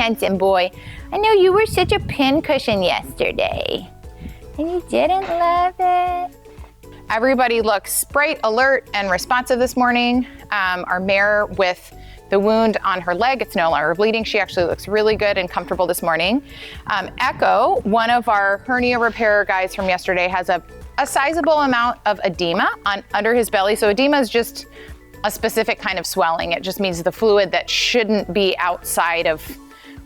handsome boy. I know you were such a pincushion yesterday. And you didn't love it. Everybody looks bright, alert, and responsive this morning. Our mare with the wound on her leg, it's no longer bleeding. She actually looks really good and comfortable this morning. Echo, one of our hernia repair guys from yesterday, has a sizable amount of edema under his belly. So edema is just a specific kind of swelling. It just means the fluid that shouldn't be outside of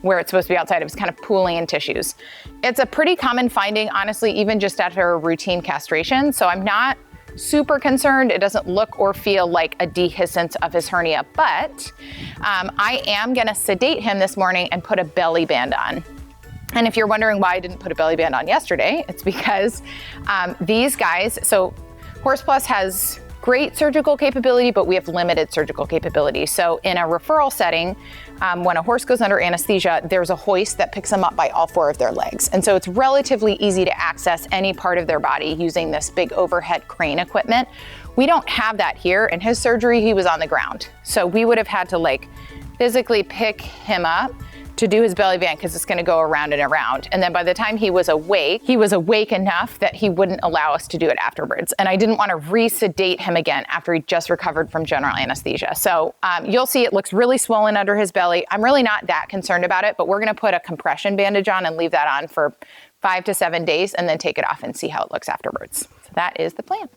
where it's supposed to be outside of is kind of pooling in tissues. It's a pretty common finding, honestly, even just after a routine castration. So I'm not super concerned. It doesn't look or feel like a dehiscence of his hernia, but I am gonna sedate him this morning and put a belly band on. And if you're wondering why I didn't put a belly band on yesterday, it's because these guys, so Horse Plus has great surgical capability, but we have limited surgical capability. So in a referral setting, when a horse goes under anesthesia, there's a hoist that picks them up by all 4 of their legs. And so it's relatively easy to access any part of their body using this big overhead crane equipment. We don't have that here. In his surgery, he was on the ground. So we would have had to like physically pick him up to do his belly band because it's gonna go around and around. And then by the time he was awake enough that he wouldn't allow us to do it afterwards. And I didn't wanna re-sedate him again after he just recovered from general anesthesia. So you'll see it looks really swollen under his belly. I'm really not that concerned about it, but we're gonna put a compression bandage on and leave that on for 5 to 7 days and then take it off and see how it looks afterwards. So that is the plan.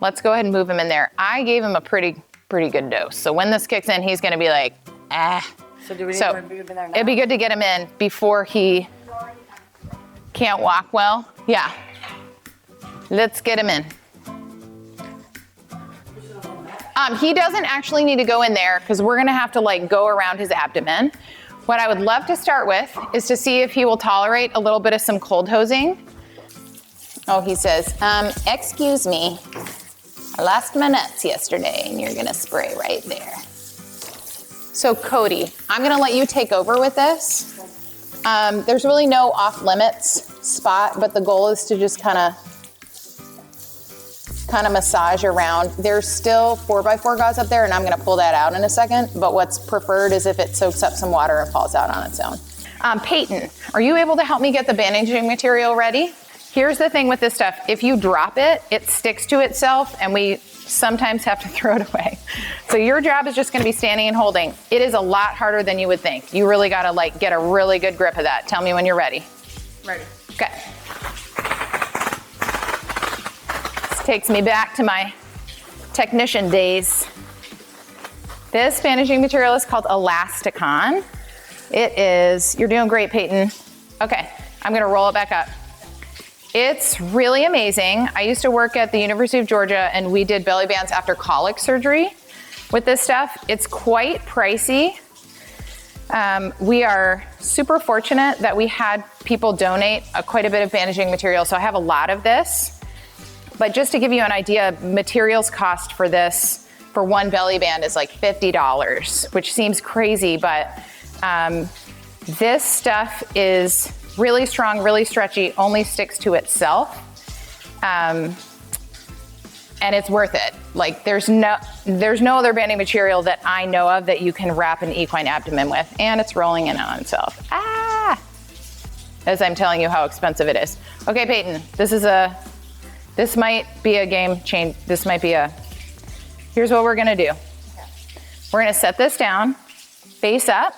Let's go ahead and move him in there. I gave him a pretty good dose. So when this kicks in, he's gonna be like, ah. So do we need to move him there now? It'd be good to get him in before he can't walk well. Yeah. Let's get him in. He doesn't actually need to go in there because we're gonna have to like go around his abdomen. What I would love to start with is to see if he will tolerate a little bit of some cold hosing. Oh, he says, excuse me, I lost my nuts yesterday and you're gonna spray right there. So Cody, I'm gonna let you take over with this. There's really no off limits spot, but the goal is to just kind of massage around. There's still 4x4 gauze up there and I'm gonna pull that out in a second, but what's preferred is if it soaks up some water and falls out on its own. Payton, are you able to help me get the bandaging material ready? Here's the thing with this stuff. If you drop it, it sticks to itself and we sometimes have to throw it away. So your job is just gonna be standing and holding. It is a lot harder than you would think. You really gotta like get a really good grip of that. Tell me when you're ready. Ready. Okay. This takes me back to my technician days. This bandaging material is called Elasticon. It is, you're doing great, Payton. Okay, I'm gonna roll it back up. It's really amazing. I used to work at the University of Georgia and we did belly bands after colic surgery with this stuff. It's quite pricey. We are super fortunate that we had people donate quite a bit of bandaging material. So I have a lot of this, but just to give you an idea, materials cost for this, for one belly band is like $50, which seems crazy, but this stuff is really strong, really stretchy, only sticks to itself. And it's worth it. Like there's no other banding material that I know of that you can wrap an equine abdomen with, and it's rolling in on itself. Ah! As I'm telling you how expensive it is. Okay, Payton, this might be a game change. Here's what we're gonna do. We're gonna set this down, face up.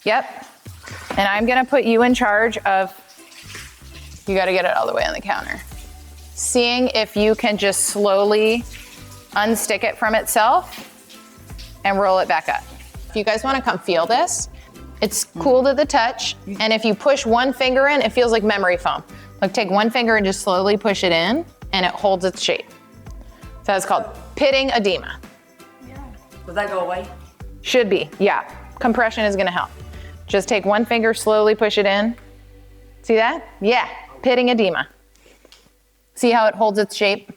Yep. And I'm gonna put you in charge of, you gotta get it all the way on the counter. Seeing if you can just slowly unstick it from itself and roll it back up. If you guys wanna come feel this, it's cool to the touch. And if you push one finger in, it feels like memory foam. Like take one finger and just slowly push it in and it holds its shape. So that's called pitting edema. Yeah. Does that go away? Should be, yeah. Compression is gonna help. Just take one finger, slowly push it in. See that? Yeah, pitting edema. See how it holds its shape?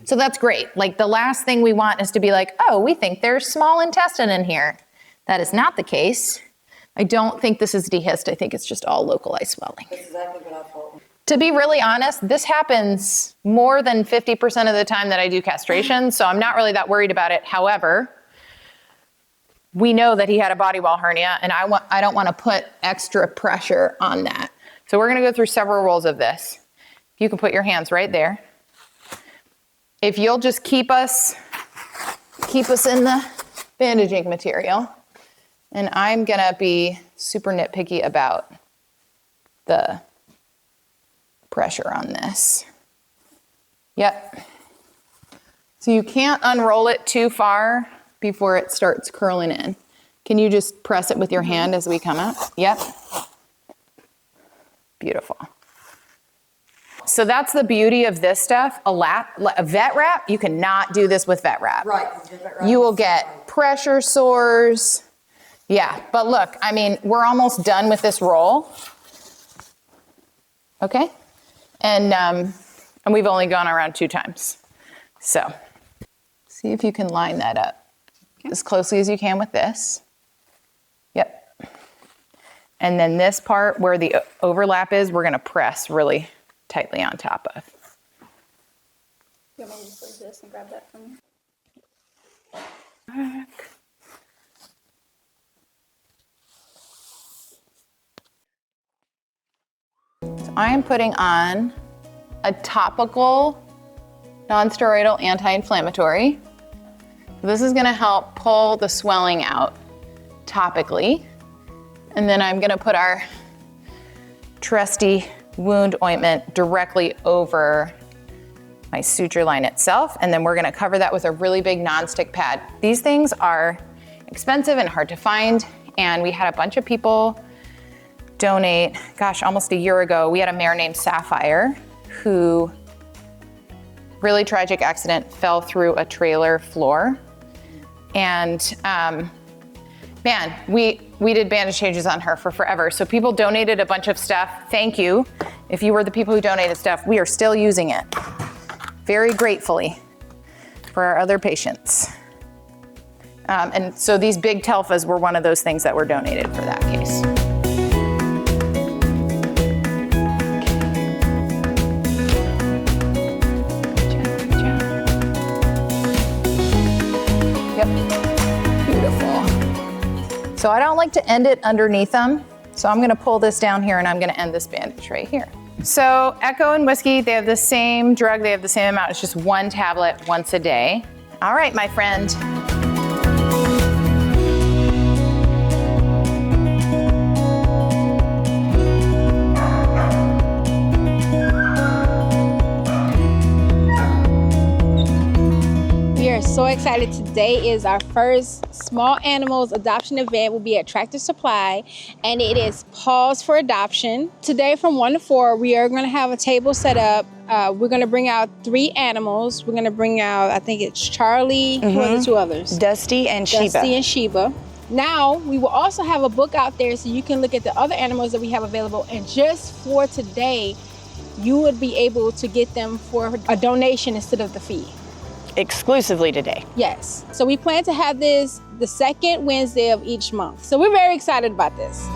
So that's great. Like the last thing we want is to be like, oh, we think there's small intestine in here. That is not the case. I don't think this is dehisced. I think it's just all localized swelling. That's exactly what I thought. To be really honest, this happens more than 50% of the time that I do castration, so I'm not really that worried about it. However, we know that he had a body wall hernia, and I don't want to put extra pressure on that. So we're going to go through several rolls of this. You can put your hands right there. If you'll just keep us in the bandaging material, and I'm going to be super nitpicky about the pressure on this. Yep. So you can't unroll it too far before it starts curling in. Can you just press it with your hand as we come out? Yep. Beautiful. So that's the beauty of this stuff. A vet wrap, you cannot do this with vet wrap. Right. You will get pressure sores. Yeah, but look, I mean, we're almost done with this roll. Okay? And we've only gone around 2 times. So see if you can line that up as closely as you can with this. Yep. And then this part where the overlap is, we're gonna press really tightly on top of. You want me to just leave this and grab that from you? So I am putting on a topical non-steroidal anti-inflammatory. This is gonna help pull the swelling out topically. And then I'm gonna put our trusty wound ointment directly over my suture line itself. And then we're gonna cover that with a really big non-stick pad. These things are expensive and hard to find. And we had a bunch of people donate, gosh, almost a year ago. We had a mare named Sapphire who, really tragic accident, fell through a trailer floor. And man, we did bandage changes on her for forever. So people donated a bunch of stuff. Thank you. If you were the people who donated stuff, we are still using it very gratefully for our other patients. And so these big telfas were one of those things that were donated for that case. So I don't like to end it underneath them. So I'm gonna pull this down here and I'm gonna end this bandage right here. So Echo and Whiskey, they have the same drug, they have the same amount. It's just 1 tablet once a day. All right, my friend. We are so excited. Today is our first small animals adoption event. Will be at Tractor Supply, and it is Paws for Adoption. Today from 1 to 4, we are going to have a table set up. We're going to bring out 3 animals. We're going to bring out, I think it's Charlie, who are the 2 others? Dusty and Sheba. Dusty and Sheba. Now, we will also have a book out there so you can look at the other animals that we have available. And just for today, you would be able to get them for a donation instead of the fee. Exclusively today. Yes. So we plan to have this the 2nd Wednesday of each month. So we're very excited about this.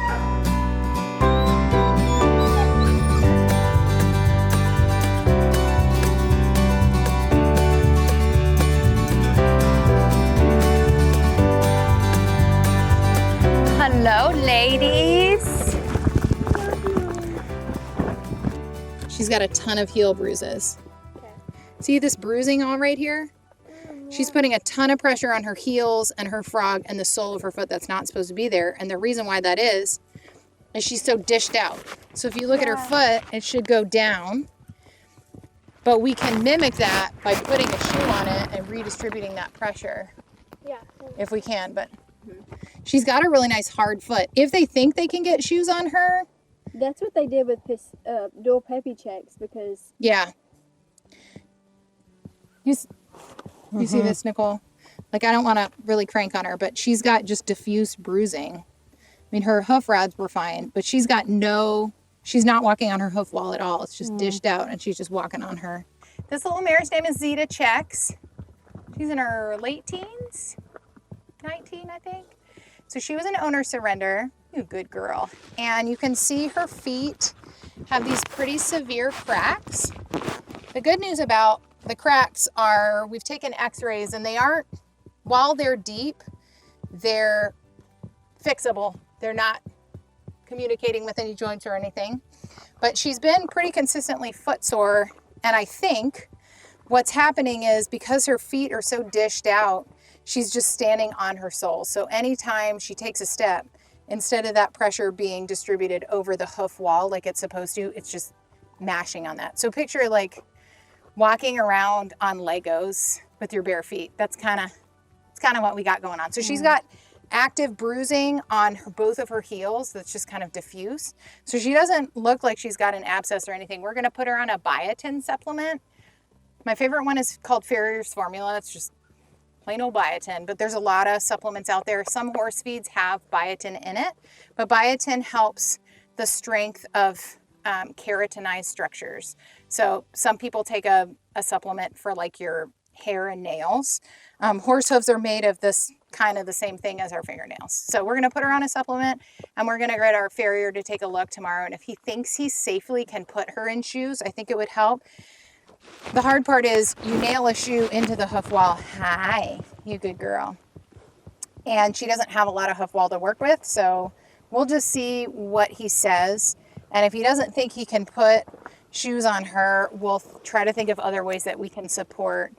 Hello, ladies. She's got a ton of heel bruises. See this bruising all right here? She's putting a ton of pressure on her heels and her frog and the sole of her foot that's not supposed to be there. And the reason why that is she's so dished out. So if you look at her foot, it should go down. But we can mimic that by putting a shoe on it and redistributing that pressure. Yeah. If we can, but she's got a really nice hard foot. If they think they can get shoes on her. That's what they did with dual peppy checks because. Yeah. You see this, Nicole? Like, I don't want to really crank on her, but she's got just diffuse bruising. I mean, her hoof rods were fine, but she's got she's not walking on her hoof wall at all. It's just dished out, and she's just walking on her. This little mare's name is Zita Chex. She's in her late teens, 19, I think. So she was an owner surrender. You good girl. And you can see her feet have these pretty severe cracks. The good news about the cracks are we've taken x-rays and they aren't, while they're deep, they're fixable. They're not communicating with any joints or anything. But she's been pretty consistently footsore, and I think what's happening is because her feet are so dished out, she's just standing on her soles. So anytime she takes a step, instead of that pressure being distributed over the hoof wall like it's supposed to, it's just mashing on that. So picture like walking around on Legos with your bare feet. That's kind of what we got going on. So she's got active bruising on both of her heels that's just kind of diffuse. So she doesn't look like she's got an abscess or anything. We're going to put her on a biotin supplement. My favorite one is called Farrier's formula. It's just plain old biotin, but there's a lot of supplements out there. Some horse feeds have biotin in it, but biotin helps the strength of keratinized structures. So some people take a supplement for like your hair and nails. Horse hooves are made of this kind of the same thing as our fingernails. So we're going to put her on a supplement, and we're going to get our farrier to take a look tomorrow. And if he thinks he safely can put her in shoes, I think it would help. The hard part is you nail a shoe into the hoof wall. Hi, you good girl. And she doesn't have a lot of hoof wall to work with. So we'll just see what he says. And if he doesn't think he can put shoes on her, we'll try to think of other ways that we can support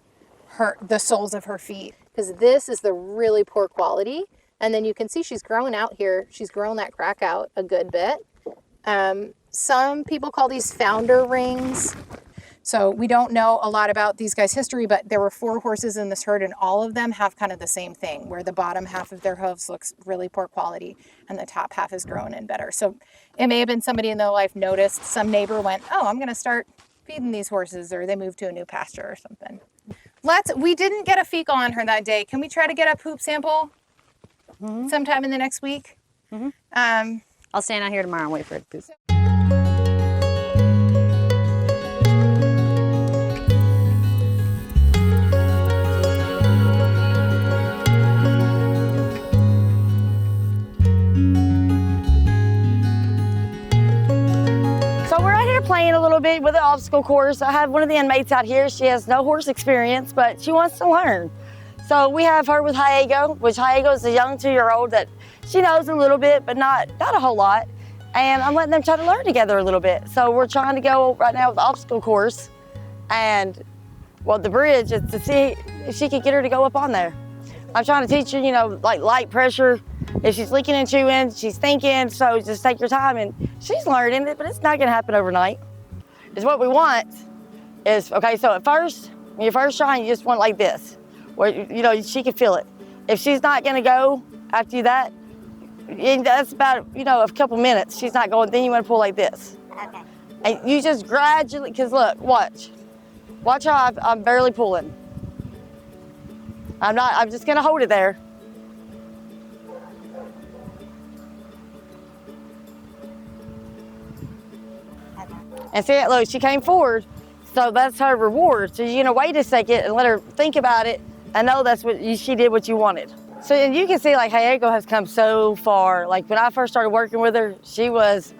the soles of her feet, because this is the really poor quality. And then you can see she's growing out here. She's grown that crack out a good bit. Some people call these founder rings. So we don't know a lot about these guys' history, but there were 4 horses in this herd, and all of them have kind of the same thing, where the bottom half of their hooves looks really poor quality and the top half is grown in better. So it may have been somebody in their life noticed, some neighbor went, oh, I'm going to start feeding these horses, or they moved to a new pasture or something. We didn't get a fecal on her that day. Can we try to get a poop sample sometime in the next week? I'll stand out here tomorrow and wait for it to poop. Playing a little bit with the obstacle course. I have one of the inmates out here. She has no horse experience, but she wants to learn. So we have her with Hiego, which Hiego is a young 2-year-old that she knows a little bit, but not a whole lot. And I'm letting them try to learn together a little bit. So we're trying to go right now with the obstacle course and, well, the bridge is to see if she can get her to go up on there. I'm trying to teach her, you know, like light pressure. If she's leaking and chewing, she's thinking, so just take your time. And she's learning it, but it's not gonna happen overnight. Is what we want is, okay, so at first, when you're first trying, you just want like this, where, you know, she can feel it. If she's not gonna go after that, that's about, you know, a couple minutes, she's not going, then you wanna pull like this. Okay. And you just gradually, because look, watch how I'm barely pulling. I'm just gonna hold it there. And see, look, she came forward, so that's her reward. So you're gonna wait a second and let her think about it and know that's what she did what you wanted. So and you can see like Hiego has come so far. Like when I first started working with her, she was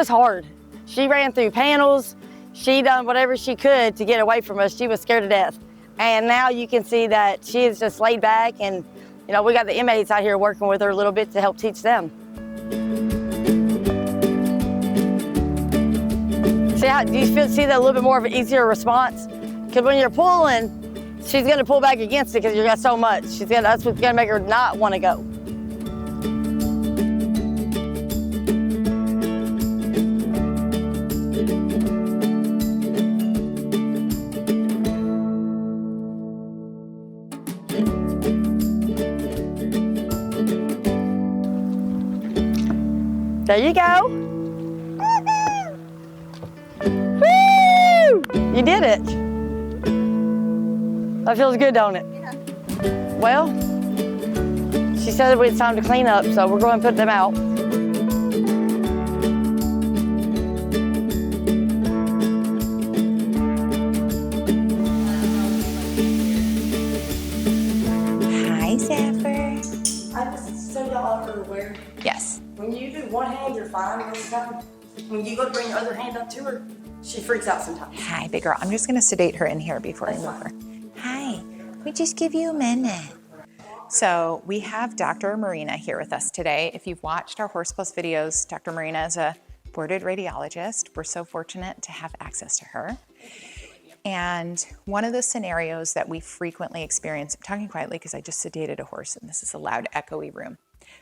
hard. She ran through panels. She done whatever she could to get away from us. She was scared to death. And now you can see that she is just laid back, and you know, we got the inmates out here working with her a little bit to help teach them. Do you see that a little bit more of an easier response? Because when you're pulling, she's gonna pull back against it because you got so much. That's what's gonna make her not wanna go. There you go. Woo! You did it. That feels good, don't it? Yeah. Well, she said it's time to clean up, so we're going to put them out. Hi, Zephyr. So y'all are aware? Yes. When you do one hand, you're fine most of the time. When you go to bring your other hand up to her, she freaks out sometimes. Hi, big girl. I'm just gonna sedate her in here before I move her. Hi. We just give you a minute. So we have Dr. Marina here with us today. If you've watched our Horse Plus videos, Dr. Marina is a boarded radiologist. We're so fortunate to have access to her. And one of the scenarios that we frequently experience, I'm talking quietly because I just sedated a horse and this is a loud, echoey room.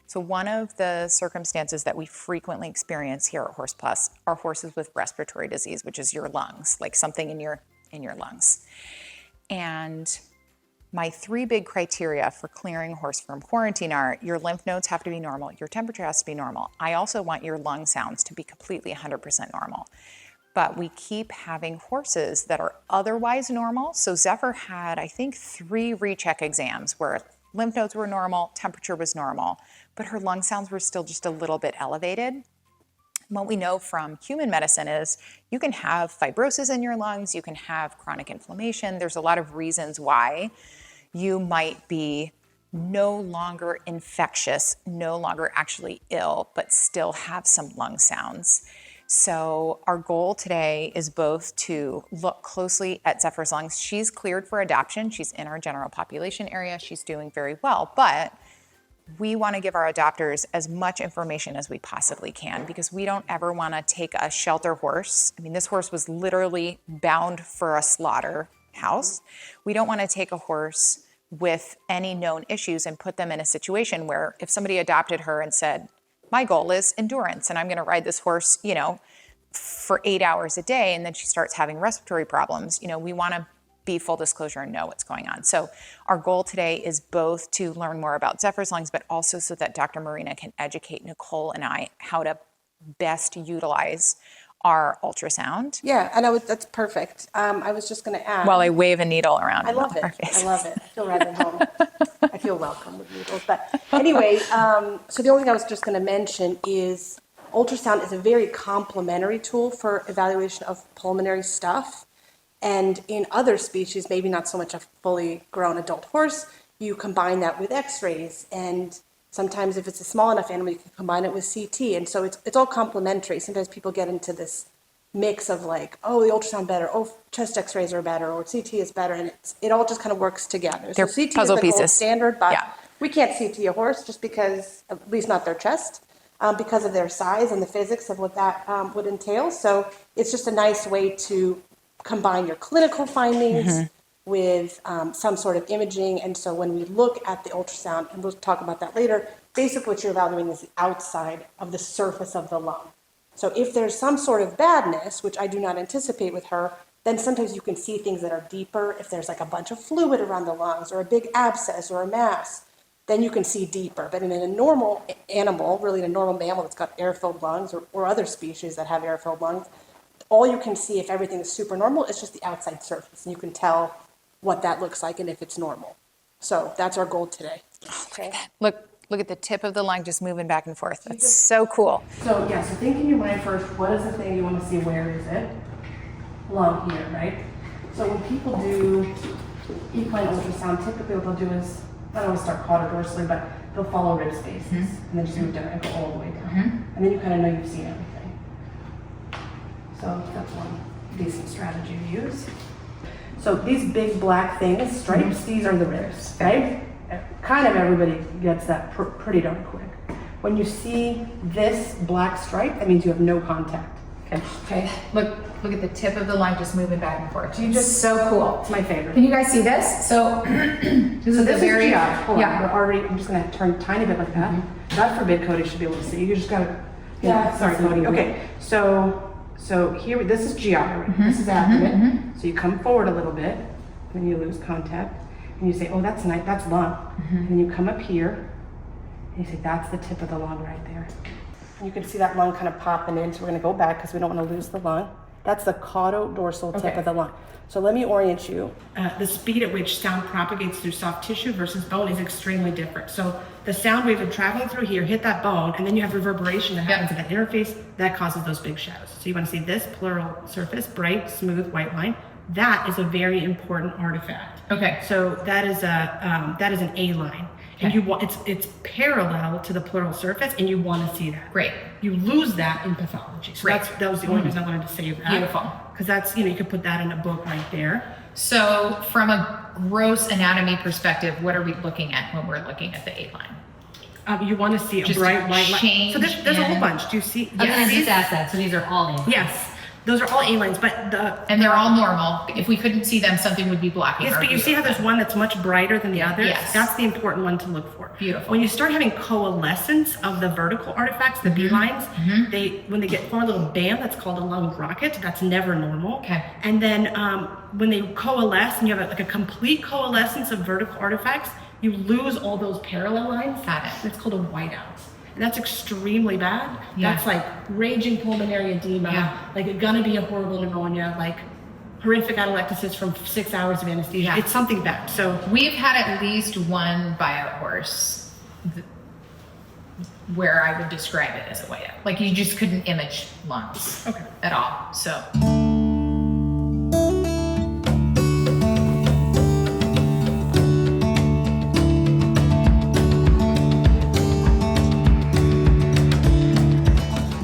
So one of the circumstances that we frequently experience here at Horse Plus are horses with respiratory disease, which is your lungs, like something in your lungs. And my 3 big criteria for clearing a horse from quarantine are your lymph nodes have to be normal, your temperature has to be normal. I also want your lung sounds to be completely 100% normal. But we keep having horses that are otherwise normal. So Zephyr had, I think, 3 recheck exams where lymph nodes were normal, temperature was normal, but her lung sounds were still just a little bit elevated. What we know from human medicine is you can have fibrosis in your lungs, you can have chronic inflammation. There's a lot of reasons why you might be no longer infectious, no longer actually ill, but still have some lung sounds. So our goal today is both to look closely at Zephyr's lungs. She's cleared for adoption. She's in our general population area. She's doing very well, but we want to give our adopters as much information as we possibly can because we don't ever want to take a shelter horse. I mean, this horse was literally bound for a slaughterhouse. We don't want to take a horse with any known issues and put them in a situation where if somebody adopted her and said, my goal is endurance and I'm going to ride this horse, for 8 hours a day, and then she starts having respiratory problems, we want to be full disclosure and know what's going on. So our goal today is both to learn more about Zephyr's lungs, but also so that Dr. Marina can educate Nicole and I how to best utilize our ultrasound. Yeah, and that's perfect. I was just going to add. While I wave a needle around. I love it. I love it. I feel right at home. I feel welcome with needles. But anyway, so the only thing I was just going to mention is ultrasound is a very complementary tool for evaluation of pulmonary stuff. And in other species, maybe not so much a fully grown adult horse, you combine that with x-rays. And sometimes if it's a small enough animal, you can combine it with CT. And so it's all complementary. Sometimes people get into this mix of like, oh, the ultrasound better, oh, chest x-rays are better, or CT is better. And it all just kind of works together. They're so CT puzzle is the gold pieces. standard, but Yeah. we can't CT a horse just because, at least not their chest, because of their size and the physics of what that would entail. So it's just a nice way to combine your clinical findings with some sort of imaging. And so when we look at the ultrasound, and we'll talk about that later, basically what you're evaluating is the outside of the surface of the lung. So if there's some sort of badness, which I do not anticipate with her, then sometimes you can see things that are deeper. If there's like a bunch of fluid around the lungs or a big abscess or a mass, then you can see deeper. But in a normal animal, really in a normal mammal that's got air-filled lungs or other species that have air-filled lungs, all you can see if everything is super normal is just the outside surface. And you can tell what that looks like and if it's normal. So that's our goal today. Okay. Look at the tip of the lung just moving back and forth. That's so cool. So think in your mind first, what is the thing you want to see? Where is it? Lung here, right? So when people do equine ultrasound, typically what they'll do is, I don't always start quadridorsally, but they'll follow rib spaces and then just move down and go all the way down. And then you kind of know you've seen everything. So that's one decent strategy to use. So these big black things, stripes, these are the ribs, right? Kind of everybody gets that pretty darn quick. When you see this black stripe, that means you have no contact. Okay. Look at the tip of the lung just moving back and forth. So cool. It's my favorite. Can you guys see this? So this is the very Hold on. We're already. I'm just going to turn a tiny bit like that. God forbid Cody should be able to see. You just got to. Yeah. Sorry, Cody. Okay. So here, this is GI. Right? This is abdomen. So you come forward a little bit, then you lose contact, and you say, "Oh, that's nice. That's lung." And then you come up here, and you say, "That's the tip of the lung right there." And you can see that lung kind of popping in. So we're going to go back because we don't want to lose the lung. That's the caudodorsal tip of the lung. So let me orient you. The speed at which sound propagates through soft tissue versus bone is extremely different. So the sound waves are traveling through here, hit that bone, and then you have reverberation that happens at that interface that causes those big shadows. So you want to see this pleural surface, bright, smooth, white line. That is a very important artifact. Okay. So that is an A line. And you want it's parallel to the pleural surface, and you want to see that. Great. You lose that in pathology. So that was the only reason I wanted to save that. Beautiful. Because that's you could put that in a book right there. So from a gross anatomy perspective, what are we looking at when we're looking at the A-line? You want to see a Just bright white line. change So there's a whole in- bunch. Do you see? I was gonna just ask that. So these are all in. Yes, those are all A-lines, but And they're all normal. If we couldn't see them, something would be blocking yes, our but you view see how of there's them. one that's much brighter than the others? Yes. That's the important one to look for. Beautiful. When you start having coalescence of the vertical artifacts, the B lines, when they get form a little band, that's called a lung rocket. That's never normal. Okay. And then when they coalesce and you have like a complete coalescence of vertical artifacts, you lose all those parallel lines. Got it. That's called a whiteout. And that's extremely bad. Yeah. That's like raging pulmonary edema, Yeah. like gonna be a horrible pneumonia, like horrific atelectasis from 6 hours of anesthesia. Yeah. It's something bad. So We've had at least one bio horse where I would describe it as a whiteout. Like you just couldn't image lungs at all. So.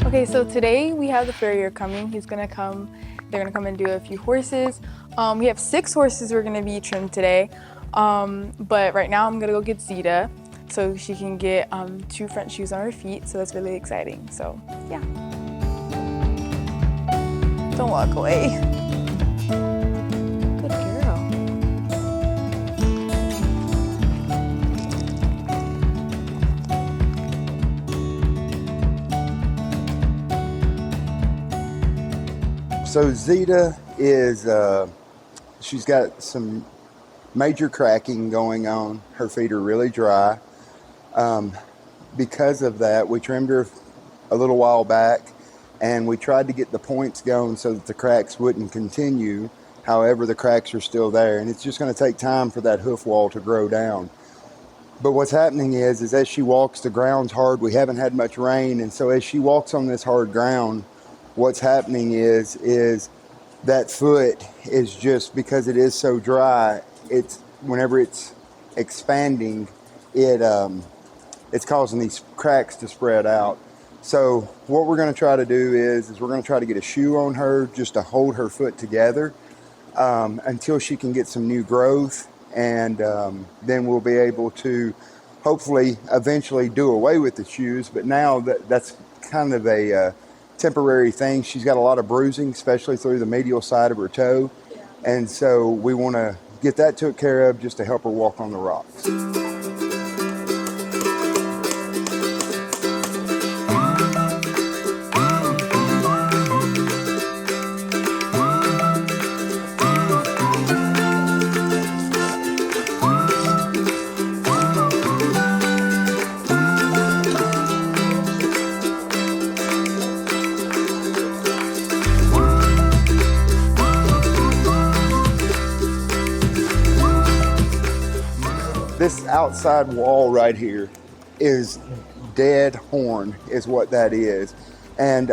Okay, so today we have the farrier coming. They're gonna come and do a few horses. We have 6 horses we're gonna be trimmed today. But right now I'm gonna go get Zita so she can get 2 front shoes on her feet. So that's really exciting. So yeah. Don't walk away. Good girl. So Zita is, she's got some major cracking going on. Her feet are really dry. Because of that, we trimmed her a little while back and we tried to get the points going so that the cracks wouldn't continue. However, the cracks are still there and it's just going to take time for that hoof wall to grow down. But what's happening is as she walks, the ground's hard. We haven't had much rain, and so as she walks on this hard ground, what's happening is that foot is just, because it is so dry, it's whenever it's expanding, it's causing these cracks to spread out. So what we're going to try to do is we're going to try to get a shoe on her just to hold her foot together until she can get some new growth, and then we'll be able to hopefully eventually do away with the shoes. But now that's kind of a temporary thing. She's got a lot of bruising, especially through the medial side of her toe. And so we want to get that took care of just to help her walk on the rocks. This outside wall right here is dead horn, is what that is. And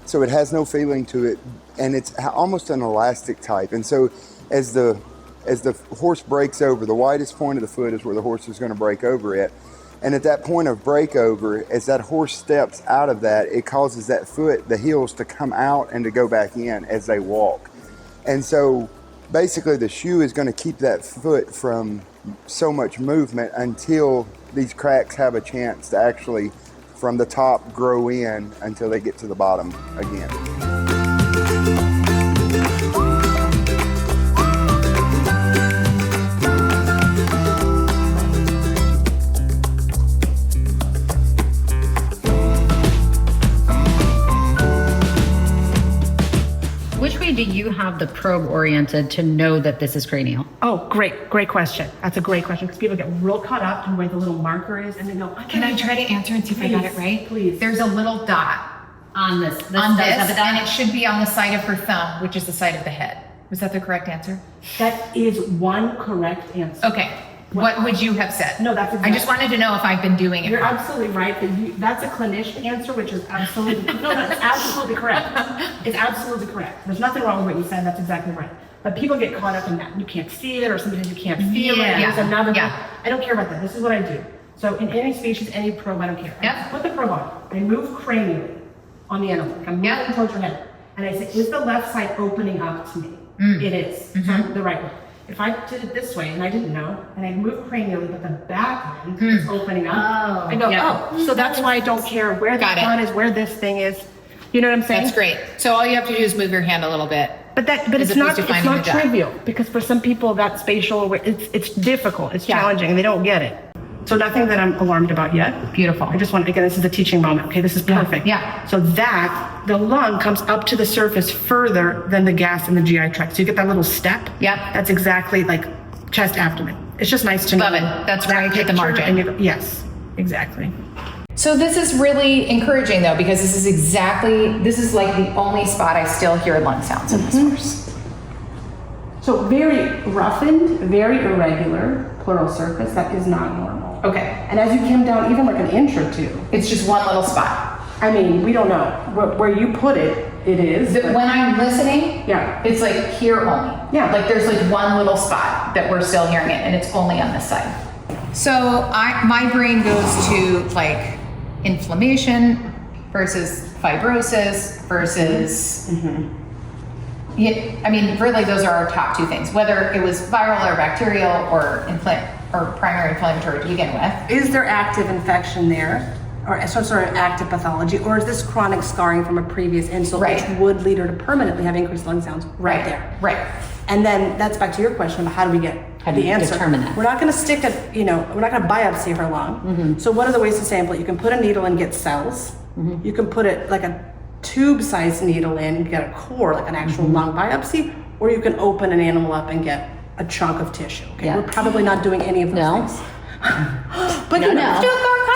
so it has no feeling to it, and it's almost an elastic type. And so as the horse breaks over, the widest point of the foot is where the horse is going to break over it. And at that point of breakover, as that horse steps out of that, it causes that foot, the heels, to come out and to go back in as they walk. And so basically the shoe is going to keep that foot from so much movement until these cracks have a chance to actually, from the top, grow in until they get to the bottom again. Which way do you have the probe oriented to know that this is cranial? Oh, great question. That's a great question because people get real caught up in where the little marker is and they go, Can I try to answer and see if I got it right? Please. There's a little dot On this. on does this, have a dot? and it should be on the side of her thumb, which is the side of the head. Was that the correct answer? That is one correct answer. Okay. What would you have said? No, that's I just wanted to know if I've been doing it You're wrong. absolutely right. That's a clinician answer, which is absolutely, no, that's absolutely correct. It's absolutely correct. There's nothing wrong with what you said. That's exactly right. But people get caught up in that. You can't see it, or sometimes you can't feel it. Yeah. There's another Yeah. one. I don't care about that. This is what I do. So in any species, any probe, I don't care. Yep. I put the probe on. I move cranially on the animal. I'm moving Yep. towards your head. And I say, is the left side opening up to me? It is. From the right way. if I did it this way and I didn't know, and I moved cranially, but the back one is opening up, I go, oh, so that's why I don't care where the front is, where this thing is. You know what I'm saying? That's great. So all you have to do is move your hand a little bit. But it's not trivial, because for some people that spatial, it's difficult, it's challenging, and they don't get it. So nothing that I'm alarmed about yet. Beautiful. I just want, again, this is a teaching moment. Okay, this is perfect. Yeah. So that, the lung comes up to the surface further than the gas in the GI tract. So you get that little step. Yeah. That's exactly like chest, abdomen. It's just nice to know. Love it. That's right at the margin. And you go, yes, exactly. So this is really encouraging though, because this is like the only spot I still hear lung sounds in this horse. So very roughened, very irregular pleural surface. That is not normal. Okay. And as you came down even like an inch or two, It's just one little spot. I mean, we don't know where you put it. It is. When I'm listening, Yeah. it's like here only. Yeah. Like there's like one little spot that we're still hearing it, and it's only on this side. So my brain goes to like inflammation versus fibrosis versus. Yeah, I mean, really, those are our top two things. Whether it was viral or bacterial or primary inflammatory to begin with. Is there active infection there, or some sort of active pathology, or is this chronic scarring from a previous insult, Right. which would lead her to permanently have increased lung sounds right there? Right. And then that's back to your question about how do we get How do the you answer? determine that? We're not going to stick a, we're not going to biopsy her lung. So what are the ways to sample it? You can put a needle and get cells. You can put it like a tube-sized needle in and get a core, like an actual lung biopsy, or you can open an animal up and get a chunk of tissue. Okay, Yeah. we're probably not doing any of those No. things. But you know,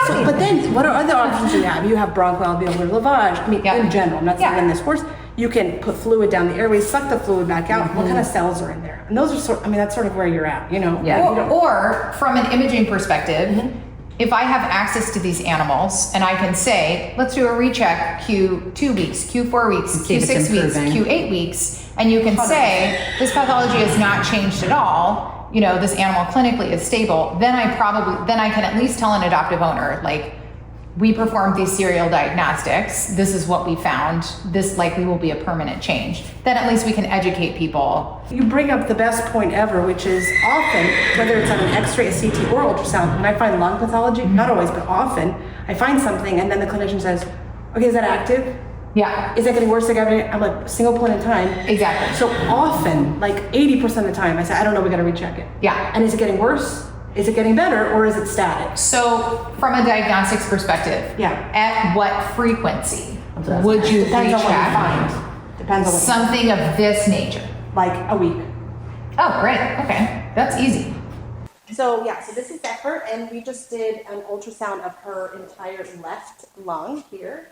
so, but then what are other options you have? You have bronchoalveolar lavage. I mean, in general, I'm not saying in this horse. You can put fluid down the airways, suck the fluid back out. What kind of cells are in there? And those are that's sort of where you're at, you know? Yeah. Or from an imaging perspective, if I have access to these animals and I can say, let's do a recheck Q2 weeks, Q4 weeks, see if it's Q6 weeks, improving. Q8 weeks, and you can say this pathology has not changed at all, this animal clinically is stable, then I can at least tell an adoptive owner, like, we performed these serial diagnostics, this is what we found, this likely will be a permanent change. Then at least we can educate people. You bring up the best point ever, which is often, whether it's on an x-ray, a CT, or ultrasound, when I find lung pathology, not always, but often, I find something and then the clinician says, okay, is that active? Yeah. Is that getting worse? I'm like, single point in time. Exactly. So often, like 80% of the time, I say, I don't know, we gotta recheck it. Yeah. And is it getting worse? Is it getting better, or is it static? So from a diagnostics perspective, at what frequency would you Depends on what you recheck find. Depends on what something of this nature? Like a week. Oh, great. Okay. That's easy. So this is Zephyr, and we just did an ultrasound of her entire left lung here,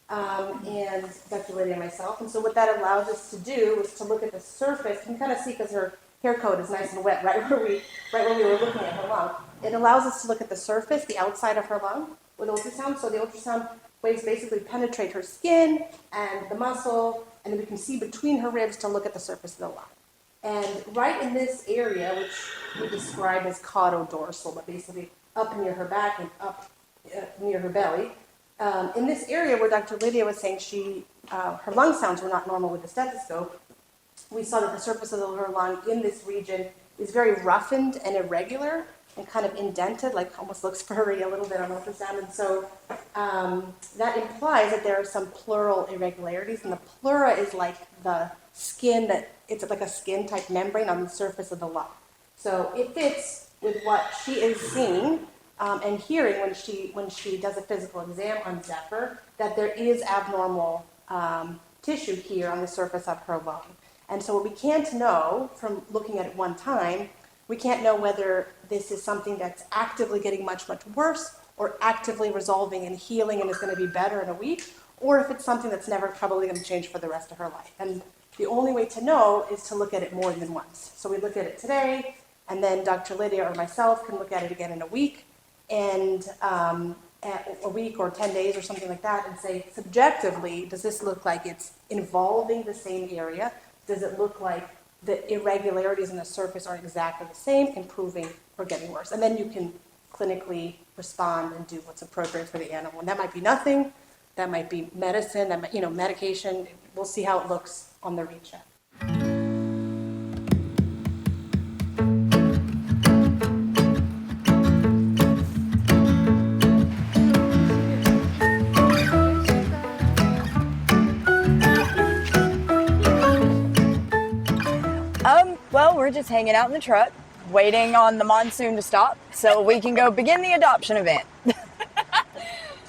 and Dr. Lydia and myself. And so what that allows us to do is to look at the surface. You can kind of see because her hair coat is nice and wet right where we were looking at her lung. It allows us to look at the surface, the outside of her lung with ultrasound. So the ultrasound waves basically penetrate her skin and the muscle, and then we can see between her ribs to look at the surface of the lung. And right in this area, which we describe as caudodorsal, but basically up near her back and up near her belly, in this area where Dr. Lydia was saying her lung sounds were not normal with the stethoscope, we saw that the surface of her lung in this region is very roughened and irregular and kind of indented, like almost looks furry a little bit on ultrasound. And so that implies that there are some pleural irregularities, and the pleura is like the skin it's like a skin type membrane on the surface of the lung. So it fits with what she is seeing and hearing when she does a physical exam on Zephyr, that there is abnormal tissue here on the surface of her lung. And so what we can't know from looking at it one time, we can't know whether this is something that's actively getting much, much worse or actively resolving and healing and is going to be better in a week, or if it's something that's never probably going to change for the rest of her life. And the only way to know is to look at it more than once. So we look at it today, and then Dr. Lydia or myself can look at it again in a week, and at a week or 10 days or something like that, and say, subjectively, does this look like it's involving the same area? Does it look like the irregularities in the surface are exactly the same, improving or getting worse? And then you can clinically respond and do what's appropriate for the animal. And that might be nothing, that might be medicine, that might, medication. We'll see how it looks on the recheck. just hanging out in the truck, waiting on the monsoon to stop so we can go begin the adoption event.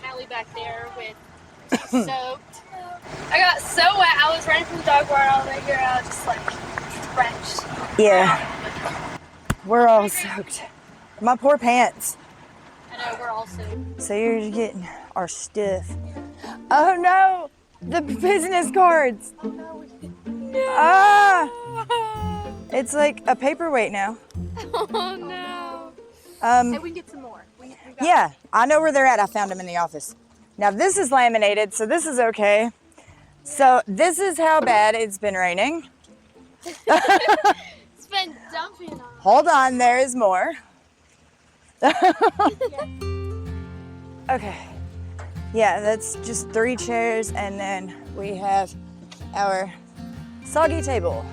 Halie back there with soaked. I got so wet. I was running from the dog barn all the way here and I was just like drenched. Yeah. We're all soaked. My poor pants. I know, we're all soaked. So you're getting our stuff. Oh no! The business cards! No. Ah! It's like a paperweight now. Oh no. Hey, we can get some more. Yeah, I know where they're at. I found them in the office. Now this is laminated, so this is okay. So this is how bad it's been raining. It's been dumping on. Hold on, there is more. Okay. Yeah, that's just 3 chairs, and then we have our soggy table.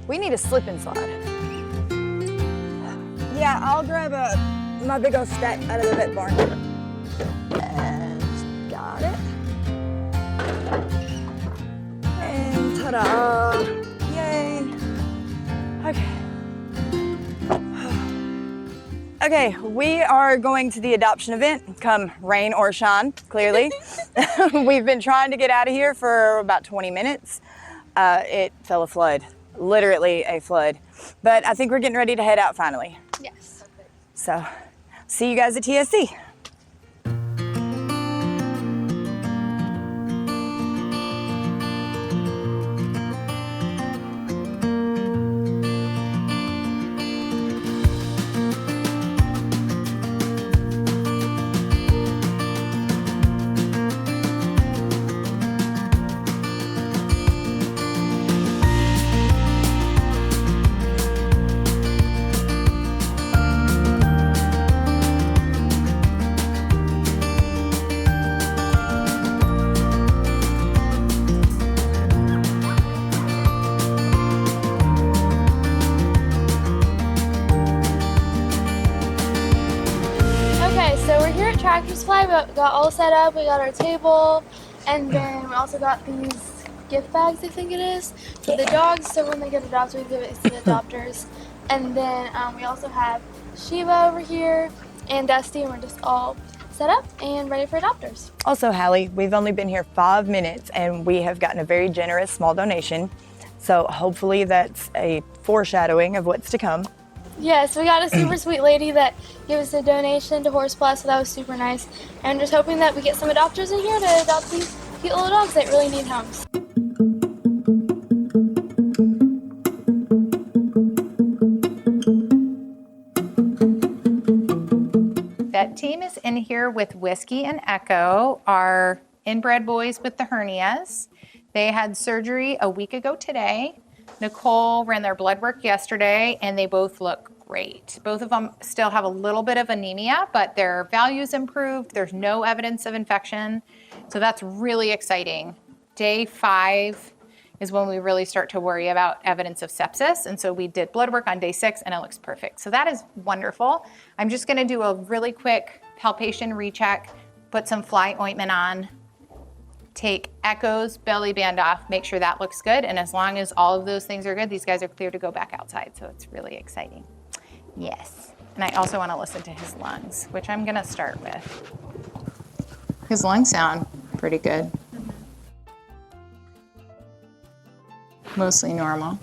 We need a slip and slide. Yeah, I'll grab my big old stack out of the vet barn. And got it. And ta-da! Yay! Okay. Okay, we are going to the adoption event, come rain or shine, clearly. We've been trying to get out of here for about 20 minutes. It fell a flood, literally a flood. But I think we're getting ready to head out finally. Yes. So, see you guys at TSC. Tractor Supply, we got all set up. We got our table, and then we also got these gift bags, I think it is, for the dogs. So when they get adopted, we give it to the adopters. And then we also have Sheba over here and Dusty, and we're just all set up and ready for adopters. Also, Halie, we've only been here 5 minutes, and we have gotten a very generous small donation. So hopefully that's a foreshadowing of what's to come. Yes, we got a super sweet lady that gave us a donation to Horse Plus, so that was super nice. And just hoping that we get some adopters in here to adopt these cute little dogs that really need homes. Vet team is in here with Whiskey and Echo, our inbred boys with the hernias. They had surgery a week ago today. Nicole ran their blood work yesterday, and they both look great. Both of them still have a little bit of anemia, but their values improved. There's no evidence of infection, so that's really exciting. Day 5 is when we really start to worry about evidence of sepsis, and so we did blood work on day 6, and it looks perfect. So that is wonderful. I'm just gonna do a really quick palpation recheck, put some fly ointment on, take Echo's belly band off, make sure that looks good, and as long as all of those things are good, these guys are clear to go back outside, so it's really exciting. Yes, and I also want to listen to his lungs, which I'm gonna start with. His lungs sound pretty good. Mostly normal.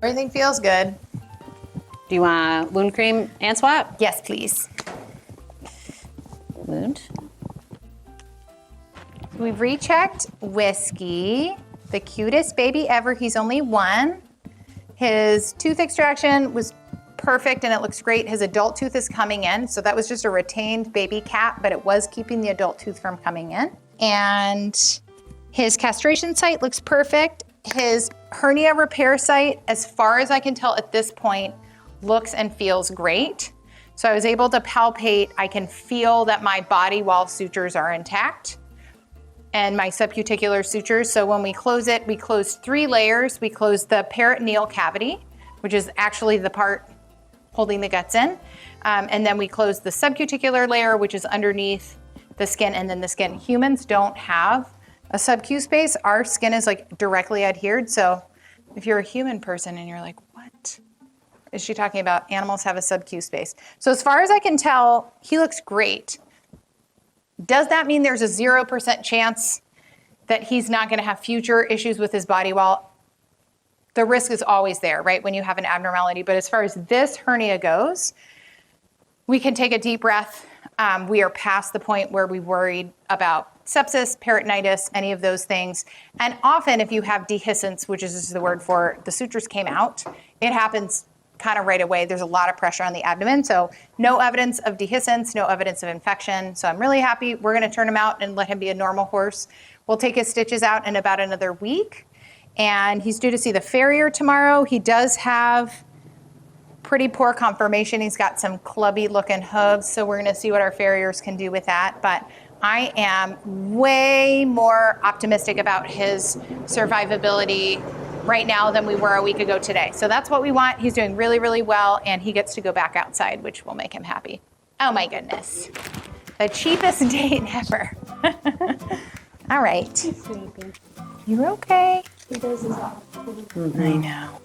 Everything feels good. Do you want wound cream and swab? Yes, please. Wound. We've rechecked Whiskey, the cutest baby ever. He's only 1. His tooth extraction was perfect and it looks great. His adult tooth is coming in. So that was just a retained baby cap, but it was keeping the adult tooth from coming in. And his castration site looks perfect. His hernia repair site, as far as I can tell at this point, looks and feels great. So I was able to palpate. I can feel that my body wall sutures are intact and my subcuticular sutures. So when we close it, we close 3 layers. We close the peritoneal cavity, which is actually the part holding the guts in. And then we close the subcuticular layer, which is underneath the skin and then the skin. Humans don't have a subcu space. Our skin is like directly adhered. So if you're a human person and you're like, What is she talking about? Animals have a sub-Q space. So as far as I can tell, he looks great. Does that mean there's a 0% chance that he's not going to have future issues with his body wall? The risk is always there, right, when you have an abnormality. But as far as this hernia goes, we can take a deep breath. We are past the point where we worried about sepsis, peritonitis, any of those things. And often if you have dehiscence, which is the word for the sutures came out, it happens kind of right away. There's a lot of pressure on the abdomen. So no evidence of dehiscence, no evidence of infection. So I'm really happy. We're going to turn him out and let him be a normal horse. We'll take his stitches out in about another week. And he's due to see the farrier tomorrow. He does have pretty poor conformation. He's got some clubby looking hooves. So we're going to see what our farriers can do with that. But I am way more optimistic about his survivability right now than we were a week ago today. So that's what we want. He's doing really, really well, and he gets to go back outside, which will make him happy. Oh my goodness. The cheapest date ever. All right. You're okay. I know.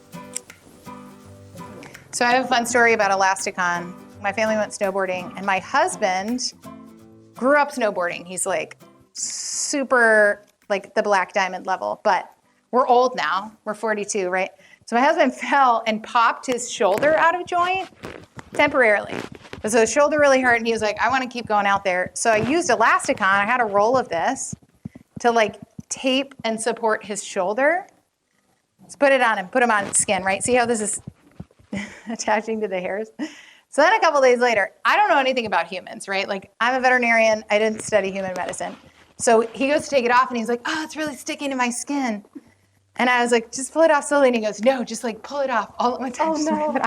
So I have a fun story about Elasticon. My family went snowboarding, and my husband grew up snowboarding. He's like super, like the Black Diamond level, but we're old now. We're 42, right? So my husband fell and popped his shoulder out of joint temporarily. So his shoulder really hurt, and he was like, I want to keep going out there. So I used Elasticon. I had a roll of this to like tape and support his shoulder. Let's put it on him, put him on skin, right? See how this is attaching to the hairs? So then a couple days later, I don't know anything about humans, right? Like I'm a veterinarian. I didn't study human medicine. So he goes to take it off, and he's like, oh, it's really sticking to my skin. And I was like, just pull it off slowly. And he goes, no, just like pull it off all at one time. Oh,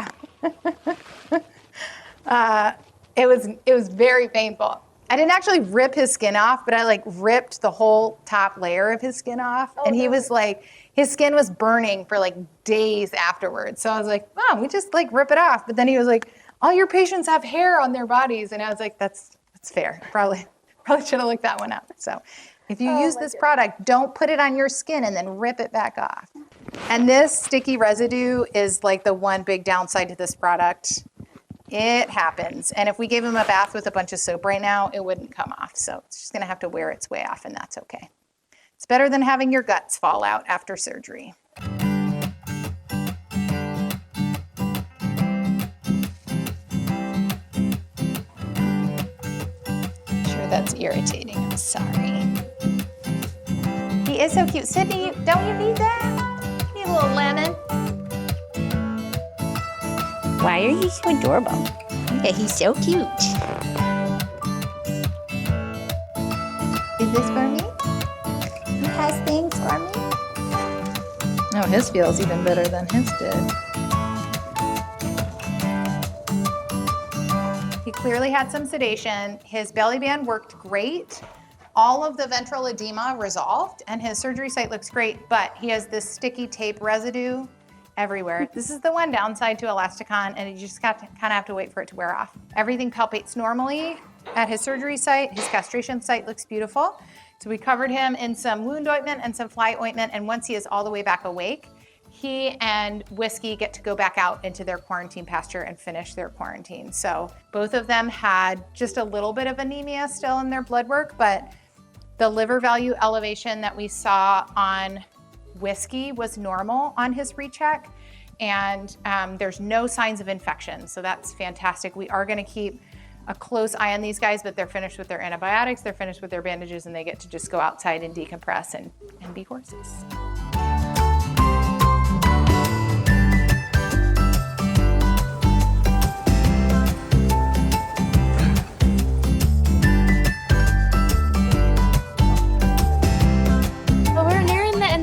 no. It was very painful. I didn't actually rip his skin off, but I like ripped the whole top layer of his skin off. And he was like, his skin was burning for like days afterwards. So I was like, Mom, we just like rip it off. But then he was like, all your patients have hair on their bodies. And I was like, that's fair. Probably should have looked that one up. So if you use this product, don't put it on your skin and then rip it back off. And this sticky residue is like the one big downside to this product. It happens. And if we gave him a bath with a bunch of soap right now, it wouldn't come off. So it's just going to have to wear its way off, and that's okay. It's better than having your guts fall out after surgery. Sure, that's irritating. I'm sorry. He is so cute. Cydney, don't you need that? You need a little lemon. Why are you so adorable? Yeah, he's so cute. Is this for me? He has things for me? Oh, his feels even better than his did. He clearly had some sedation. His belly band worked great. All of the ventral edema resolved, and his surgery site looks great, but he has this sticky tape residue everywhere. This is the one downside to Elasticon, and you just got to kind of have to wait for it to wear off. Everything palpates normally at his surgery site. His castration site looks beautiful. So we covered him in some wound ointment and some fly ointment, and once he is all the way back awake, he and Whiskey get to go back out into their quarantine pasture and finish their quarantine. So both of them had just a little bit of anemia still in their blood work, but the liver value elevation that we saw on Whiskey was normal on his recheck, and there's no signs of infection. So that's fantastic. We are going to keep a close eye on these guys, but they're finished with their antibiotics, they're finished with their bandages, and they get to just go outside and decompress and be horses.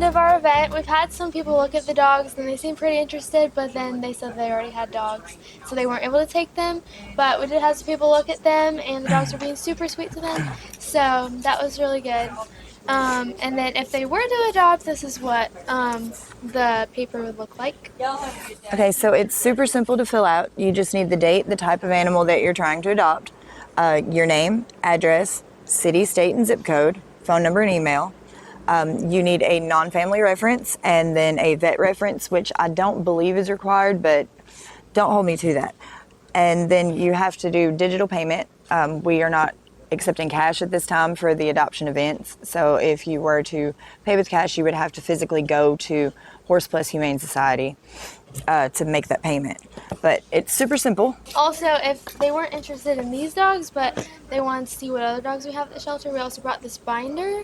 Of our event, we've had some people look at the dogs and they seemed pretty interested, but then they said they already had dogs, so they weren't able to take them. But we did have some people look at them, and the dogs were being super sweet to them, so that was really good. And then if they were to adopt, this is what the paper would look like. Okay, so it's super simple to fill out. You just need the date, the type of animal that you're trying to adopt, your name, address, city, state, and zip code, phone number, and email. You need a non-family reference and then a vet reference, which I don't believe is required, but don't hold me to that. And then you have to do digital payment. We are not accepting cash at this time for the adoption events. So if you were to pay with cash, you would have to physically go to Horse Plus Humane Society to make that payment. But it's super simple. Also, if they weren't interested in these dogs, but they wanted to see what other dogs we have at the shelter, we also brought this binder,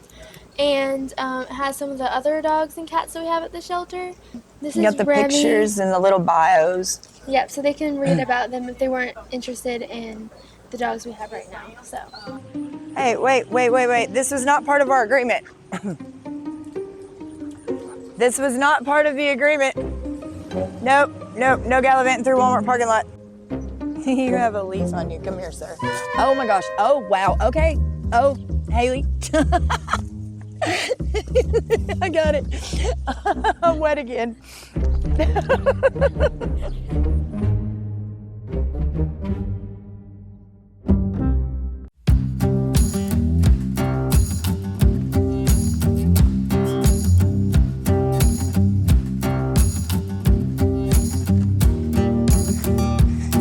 and it has some of the other dogs and cats that we have at the shelter. This You is got the Remy. pictures and the little bios. Yep, so they can read about them if they weren't interested in the dogs we have right now. So. Hey, wait. This was not part of our agreement. This was not part of the agreement. Nope, no gallivanting through Walmart parking lot. You have a leash on you. Come here, sir. Oh my gosh. Oh, wow. Okay. Oh, Halie. I got it. I'm wet again.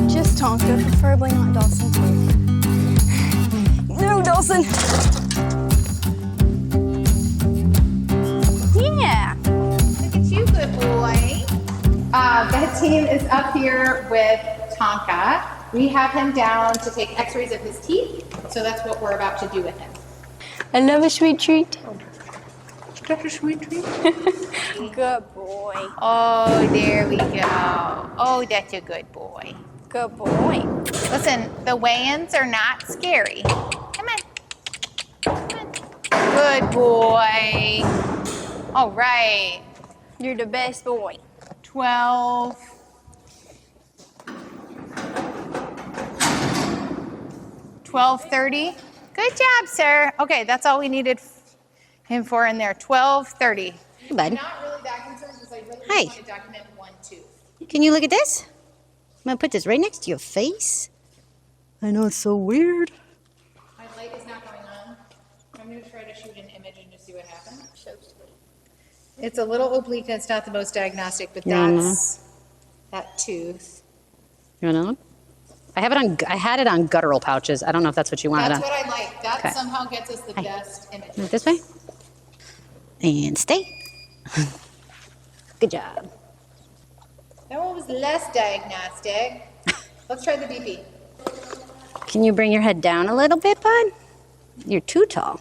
Just Tonka, preferably not Dawson. No, Dawson. Yeah. Look at you, good boy. Vet team is up here with Tonka. We have him down to take x-rays of his teeth, so that's what we're about to do with him. Another sweet treat. That's a sweet treat. Good boy. Oh, there we go. Oh, that's a good boy. Good boy. Listen, the weigh-ins are not scary. Come on. Come on. Good boy. All right. You're the best boy. 12. 12:30. Good job, sir. Okay, that's all we needed him for in there. 12:30. Hey, bud. I'm not really that concerned because I really Hi. want to document one tooth. Can you look at this? I'm gonna put this right next to your face. I know it's so weird. My light is not going on. I'm going to try to shoot an image and just see what happens. It's a little oblique and it's not the most diagnostic, but that's that tooth. You want to? I had it on guttural pouches. I don't know if that's what you wanted. That's what I like. That Okay. somehow gets us the best image. Move this way. And stay. Good job. That one was less diagnostic. Let's try the DP. Can you bring your head down a little bit, bud? You're too tall.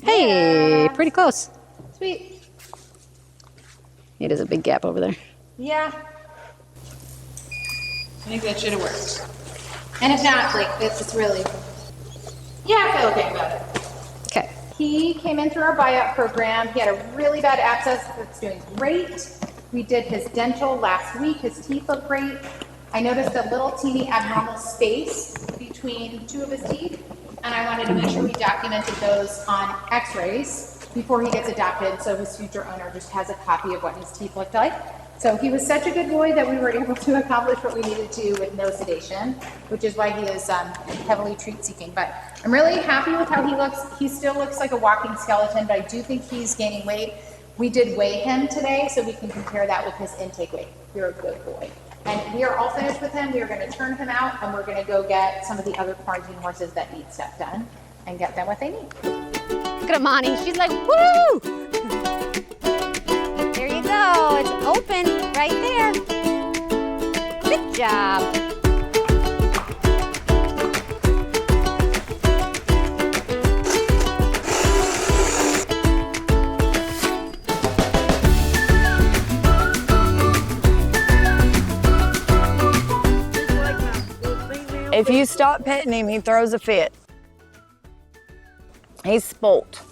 Hey, pretty close. Sweet. It is a big gap over there. Yeah. I think that should have worked. And if not, like, this is really, yeah, I feel okay about it. Okay. He came in through our buyout program. He had a really bad abscess that's doing great. We did his dental last week. His teeth look great. I noticed a little teeny abnormal space between two of his teeth, and I wanted to make sure we documented those on x-rays before he gets adopted, so his future owner just has a copy of what his teeth looked like. So he was such a good boy that we were able to accomplish what we needed to with no sedation, which is why he is heavily treat seeking. But I'm really happy with how he looks. He still looks like a walking skeleton, but I do think he's gaining weight. We did weigh him today, so we can compare that with his intake weight. You're a good boy. And we are all finished with him. We are going to turn him out, and we're going to go get some of the other quarantine horses that need stuff done and get them what they need. Look at Amani. She's like, woo! There you go. It's open right there. Good job. If you stop petting him, he throws a fit. He's spoilt.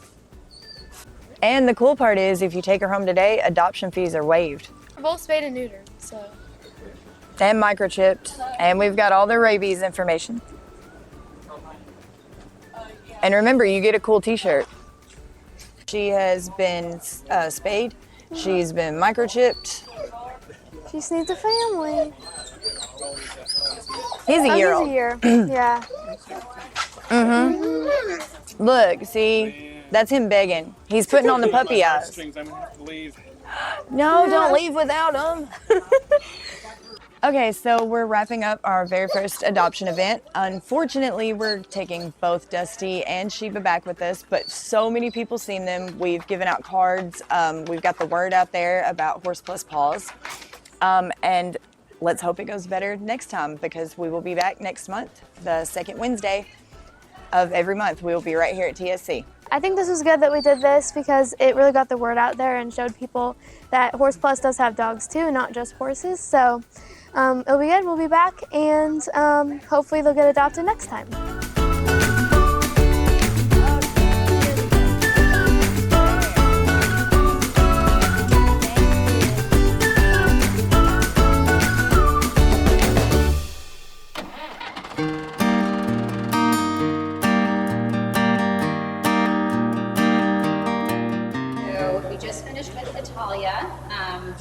And the cool part is, if you take her home today, adoption fees are waived. We're both spayed and neutered, so. And microchipped. And we've got all their rabies information. And remember, you get a cool t-shirt. She has been spayed. She's been microchipped. She just needs a family. He's a year He's old. a year, yeah. Mm-hmm. Look, see? That's him begging. He's putting on the puppy eyes. No, don't leave without him. Okay, so we're wrapping up our very first adoption event. Unfortunately, we're taking both Dusty and Sheba back with us, but so many people seen them. We've given out cards. We've got the word out there about Horse Plus Paws. And let's hope it goes better next time, because we will be back next month, the second Wednesday of every month. We will be right here at TSC. I think this was good that we did this because it really got the word out there and showed people that Horse Plus does have dogs too, not just horses. So it'll be good. We'll be back, and hopefully they'll get adopted next time.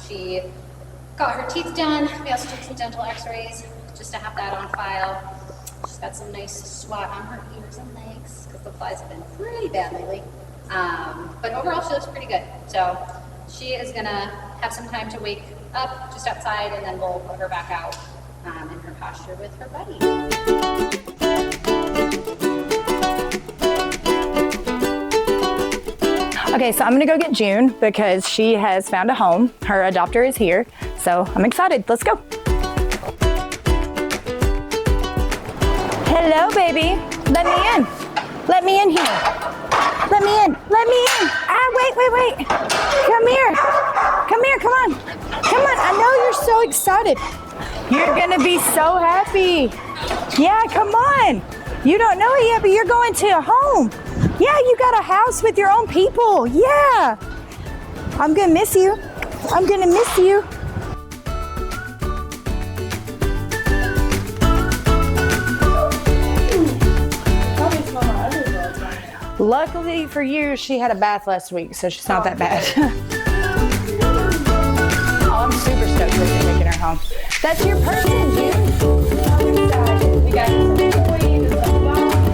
She got her teeth done. We also took some dental x-rays just to have that on file. She's got some nice swat on her ears and legs because the flies have been pretty bad lately. But overall, she looks pretty good. So she is gonna have some time to wake up just outside, and then we'll put her back out in her pasture with her buddy. Okay, so I'm gonna go get June because she has found a home. Her adopter is here, so I'm excited. Let's go. Hello, baby. Let me in. Let me in here. Let me in. Let me in. Ah, wait. Come here. Come here, come on. Come on, I know you're so excited. You're gonna be so happy. Yeah, come on. You don't know it yet, but you're going to a home. Yeah, you got a house with your own people. Yeah. I'm gonna miss you. I'm gonna miss you. Luckily for you, she had a bath last week, so she's not that bad. Oh, I'm super stoked that you're taking her home. That's your person, June. I'm excited. We got some toys and some dogs.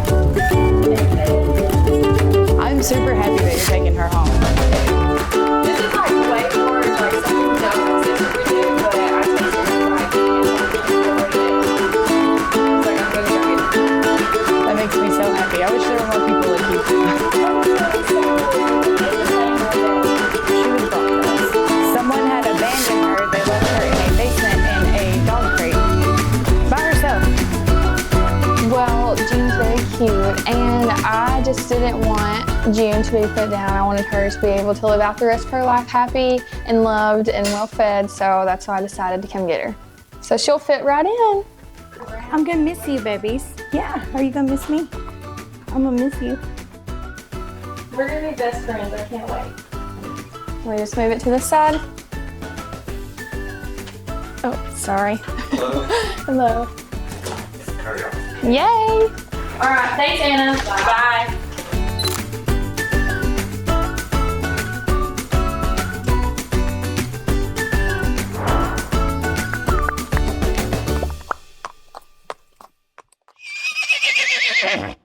I'm super happy that you're taking her home. This is like way more like something that we do, but I think it's like I'm really happy. That makes me so happy. I wish there were more people like you. She was gone. Someone had abandoned her. They left her in a basement in a dog crate by herself. Well, June's very cute, and I just didn't want June to be put down. I wanted her to be able to live out the rest of her life happy and loved and well fed, so that's why I decided to come get her. So she'll fit right in. I'm gonna miss you, babies. Yeah, are you gonna miss me? I'm gonna miss you. We're gonna be best friends, I can't wait. We just move it to this side. Oh, sorry. Hello. Yay! All right, thanks, Anna. Bye. Bye.